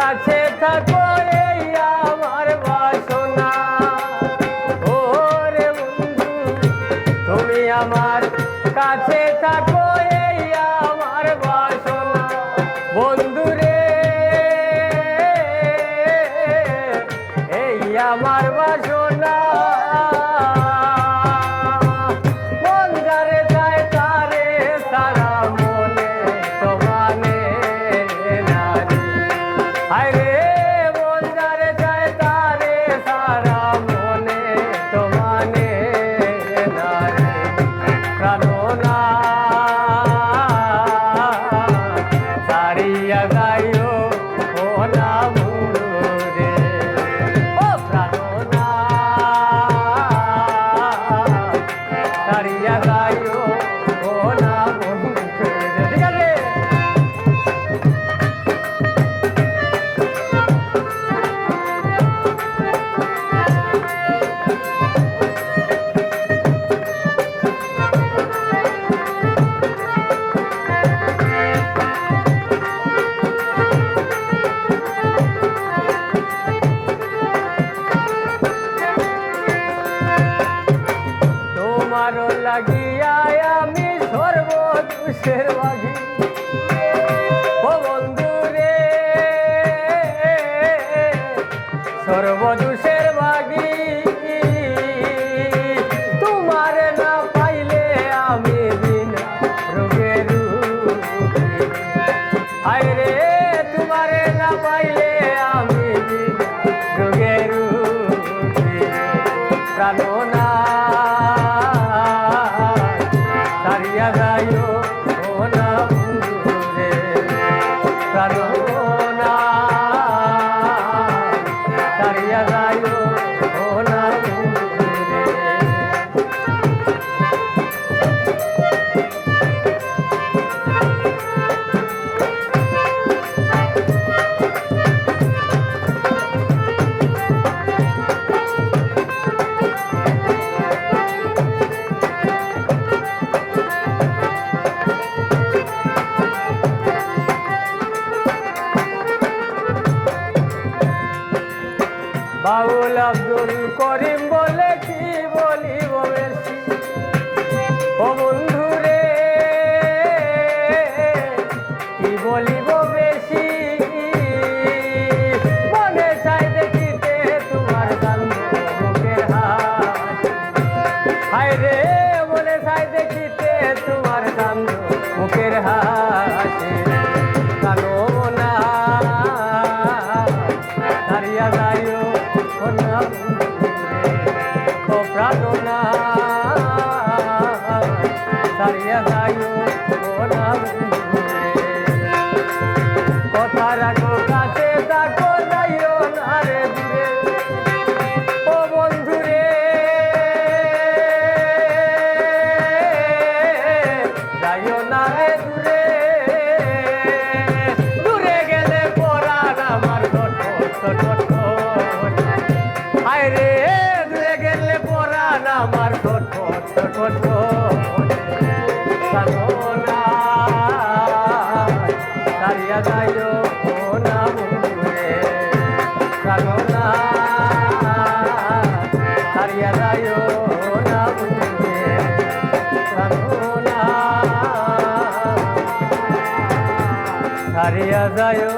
কাছে থাকো এই আমার বাসনা। ওরে বন্ধু তুমি আমার কাছে থাকো এই আমার বাসনা। বন্ধু রে এই আমার বাসনা। মন যারে চায় তারে সারা মনে তো মানে না রে। হায় রে মন যারে চায় তারে সারা মনে তো মানে না রে। প্রাণনা সারিয়া গাইও ও না মুরু রে। ও প্রাণনা সারিয়া গাইও ও না মুরু রে। ঠিক আছে। তোমারও লাগিয়া আমি সর্বদোষের ভাগী। ও বন্ধু রে সর্বদোষের ভাগী। তোমার না পাইলে আমি বিনা রোগের রোগী। হায় রে তোমার না পাইলে আমি বিনা রোগের রোগী। প্রাণনা সারিয়া গাইও ও না বন্ধু রে। প্রাণনা সারিয়া গাইও ও না বন্ধু রে। বাউল আব্দুল করিম বলে কি বলিব বেশি। ও বন্ধু রে কি বলিব বেশি। মনে চাই দেখিতে তোমার কান্দ মুখের হাসি। হায় রে মনে চাই দেখিতে তোমার কান্দ মুখের হাসি। কাননা সারিয়া গাইও ও না বন্ধু রে। ও প্রাণনা সারিয়া গাইও ও না বন্ধু রে। কথা রাখো কাছে থাকো যাইও না রে দূরে। ও বন্ধু রে যাইও না রে দূরে। দূরে গেলে পরাণ আমার ঠোঁট। হায় রে দূরে গেলে পরাণ আমার ঠোঁট। প্রাণনা সারিয়া গাইও ও না বন্ধু রে। প্রাণনা সারিয়া গাইও ও না বন্ধু রে। প্রাণনা সারিয়া গাইও।